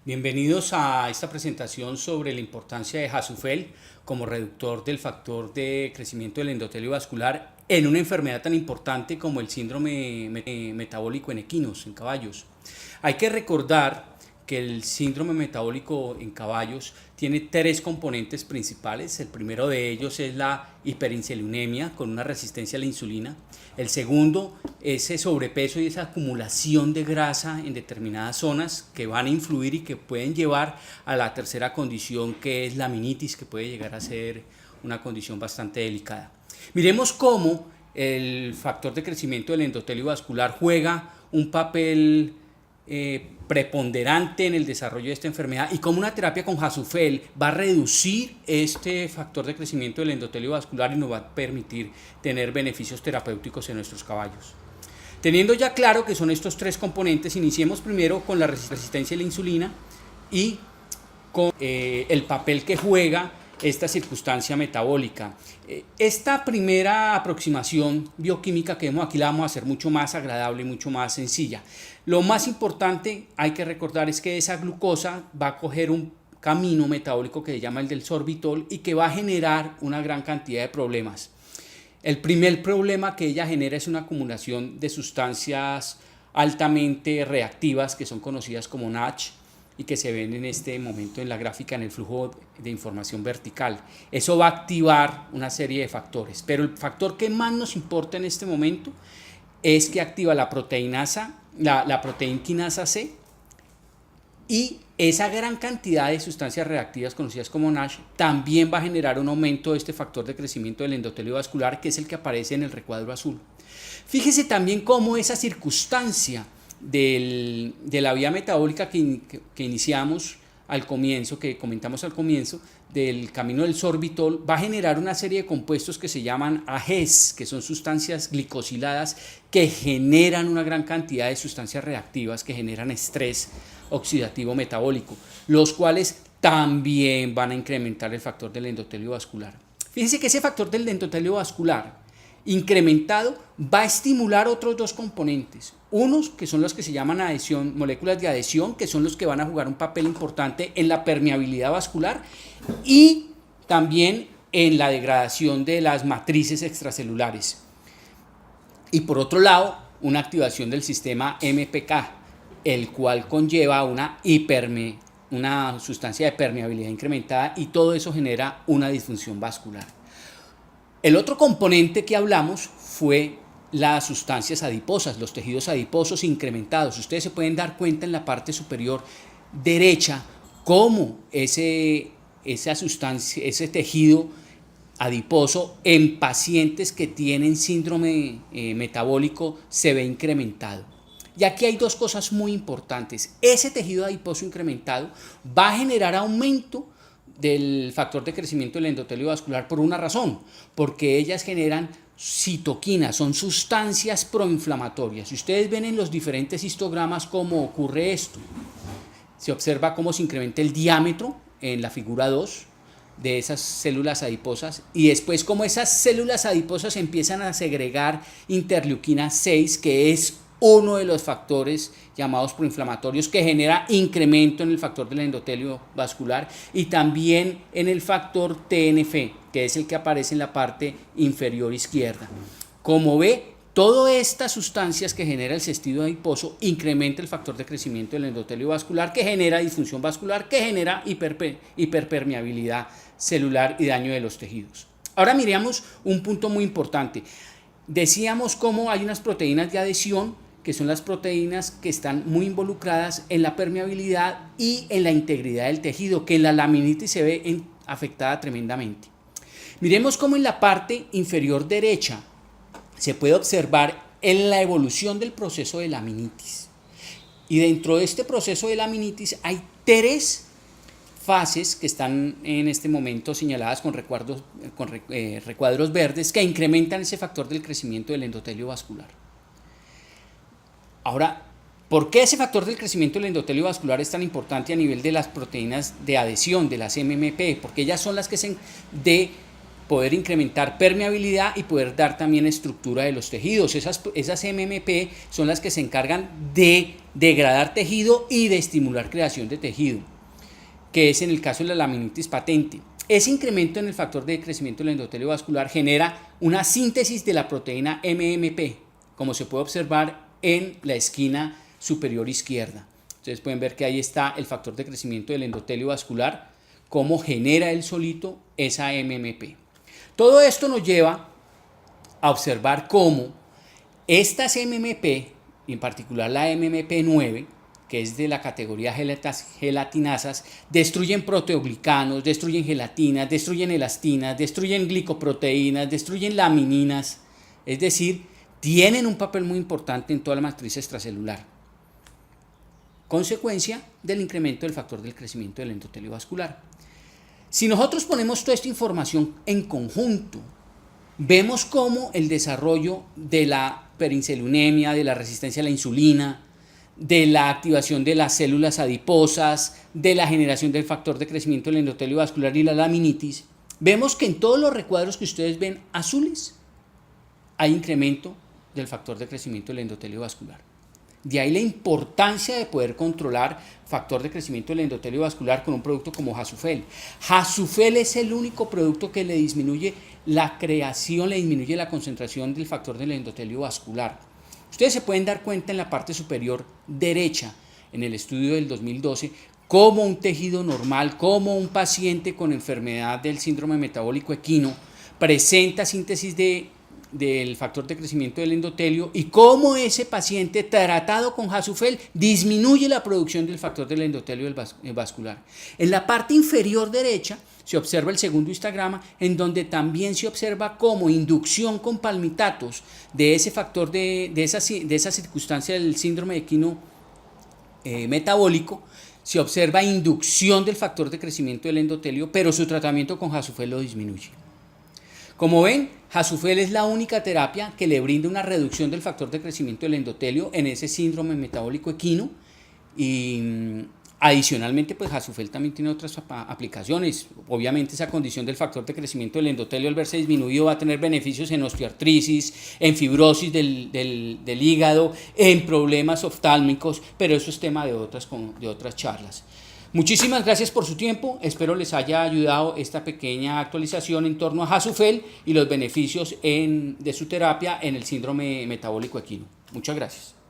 Bienvenidos a esta presentación sobre la importancia de Hasufel como reductor del factor de crecimiento del endotelio vascular en una enfermedad tan importante como el síndrome metabólico en equinos, en caballos. Hay que recordar que el síndrome metabólico en caballos tiene tres componentes principales. El primero de ellos es la hiperinsulinemia con una resistencia a la insulina. El segundo, ese sobrepeso y esa acumulación de grasa en determinadas zonas que van a influir y que pueden llevar a la tercera condición, que es la aminitis, que puede llegar a ser una condición bastante delicada. Miremos cómo el factor de crecimiento del endotelio vascular juega un papel preponderante en el desarrollo de esta enfermedad y cómo una terapia con Hasufel va a reducir este factor de crecimiento del endotelio vascular y nos va a permitir tener beneficios terapéuticos en nuestros caballos. Teniendo ya claro que son estos tres componentes, iniciemos primero con la resistencia a la insulina y con el papel que juega esta circunstancia metabólica. Esta primera aproximación bioquímica que vemos aquí la vamos a hacer mucho más agradable y mucho más sencilla. Lo más importante, hay que recordar, es que esa glucosa va a coger un camino metabólico que se llama el del sorbitol y que va a generar una gran cantidad de problemas. El primer problema que ella genera es una acumulación de sustancias altamente reactivas que son conocidas como NASH y que se ven en este momento en la gráfica en el flujo de información vertical. Eso va a activar una serie de factores, pero el factor que más nos importa en este momento es que activa la proteinasa, la proteinquinasa C, y esa gran cantidad de sustancias reactivas conocidas como NASH también va a generar un aumento de este factor de crecimiento del endotelio vascular, que es el que aparece en el recuadro azul. Fíjese también cómo esa circunstancia de la vía metabólica que iniciamos al comienzo, que comentamos al comienzo, del camino del sorbitol, va a generar una serie de compuestos que se llaman AGEs, que son sustancias glicosiladas que generan una gran cantidad de sustancias reactivas que generan estrés oxidativo metabólico, los cuales también van a incrementar el factor del endotelio vascular. Fíjense que ese factor del endotelio vascular incrementado va a estimular otros dos componentes, unos que son los que se llaman adhesión, moléculas de adhesión, que son los que van a jugar un papel importante en la permeabilidad vascular y también en la degradación de las matrices extracelulares. Y por otro lado, una activación del sistema MPK, el cual conlleva una sustancia de permeabilidad incrementada, y todo eso genera una disfunción vascular. El otro componente que hablamos fue las sustancias adiposas, los tejidos adiposos incrementados. Ustedes se pueden dar cuenta en la parte superior derecha cómo esa sustancia, ese tejido adiposo en pacientes que tienen síndrome metabólico se ve incrementado. Y aquí hay dos cosas muy importantes. Ese tejido adiposo incrementado va a generar aumento del factor de crecimiento del endotelio vascular por una razón, porque ellas generan citoquinas, son sustancias proinflamatorias. Si ustedes ven en los diferentes histogramas cómo ocurre esto, se observa cómo se incrementa el diámetro en la figura 2 de esas células adiposas y después cómo esas células adiposas empiezan a segregar interleuquina 6, que es uno de los factores llamados proinflamatorios que genera incremento en el factor del endotelio vascular y también en el factor TNF, que es el que aparece en la parte inferior izquierda. Como ve, todas estas sustancias que genera el cestido adiposo incrementa el factor de crecimiento del endotelio vascular, que genera disfunción vascular, que genera hiperpermeabilidad celular y daño de los tejidos. Ahora miremos un punto muy importante. Decíamos cómo hay unas proteínas de adhesión, que son las proteínas que están muy involucradas en la permeabilidad y en la integridad del tejido, que en la laminitis se ve afectada tremendamente. Miremos cómo en la parte inferior derecha se puede observar en la evolución del proceso de laminitis. Y dentro de este proceso de laminitis hay tres fases que están en este momento señaladas con recuadros verdes que incrementan ese factor del crecimiento del endotelio vascular. Ahora, ¿por qué ese factor del crecimiento del endotelio vascular es tan importante a nivel de las proteínas de adhesión, de las MMP? Porque ellas son las que de poder incrementar permeabilidad y poder dar también estructura de los tejidos. Esas MMP son las que se encargan de degradar tejido y de estimular creación de tejido, que es en el caso de la laminitis patente. Ese incremento en el factor de crecimiento del endotelio vascular genera una síntesis de la proteína MMP, como se puede observar en la esquina superior izquierda. Ustedes pueden ver que ahí está el factor de crecimiento del endotelio vascular, cómo genera él solito esa MMP. Todo esto nos lleva a observar cómo estas MMP, en particular la MMP9, que es de la categoría gelatinasas, destruyen proteoglicanos, destruyen gelatinas, destruyen elastinas, destruyen glicoproteínas, destruyen lamininas, es decir, tienen un papel muy importante en toda la matriz extracelular. Consecuencia del incremento del factor del crecimiento del endotelio vascular. Si nosotros ponemos toda esta información en conjunto, vemos cómo el desarrollo de la perinsulinemia, de la resistencia a la insulina, de la activación de las células adiposas, de la generación del factor de crecimiento del endotelio vascular y la laminitis, vemos que en todos los recuadros que ustedes ven azules hay incremento del factor de crecimiento del endotelio vascular. De ahí la importancia de poder controlar factor de crecimiento del endotelio vascular con un producto como Hasufel. Hasufel es el único producto que le disminuye la creación, le disminuye la concentración del factor del endotelio vascular. Ustedes se pueden dar cuenta en la parte superior derecha, en el estudio del 2012, cómo un tejido normal, cómo un paciente con enfermedad del síndrome metabólico equino presenta síntesis del factor de crecimiento del endotelio y cómo ese paciente tratado con Hasufel disminuye la producción del factor del endotelio vascular. En la parte inferior derecha se observa el segundo histograma, en donde también se observa cómo inducción con palmitatos de ese factor de esa circunstancia del síndrome equino metabólico, se observa inducción del factor de crecimiento del endotelio, pero su tratamiento con Hasufel lo disminuye. Como ven, Hasufel es la única terapia que le brinda una reducción del factor de crecimiento del endotelio en ese síndrome metabólico equino y adicionalmente pues Hasufel también tiene otras aplicaciones. Obviamente esa condición del factor de crecimiento del endotelio al verse disminuido va a tener beneficios en osteoartritis, en fibrosis del hígado, en problemas oftálmicos, pero eso es tema de otras charlas. Muchísimas gracias por su tiempo, espero les haya ayudado esta pequeña actualización en torno a Hasufel y los beneficios de su terapia en el síndrome metabólico equino. Muchas gracias.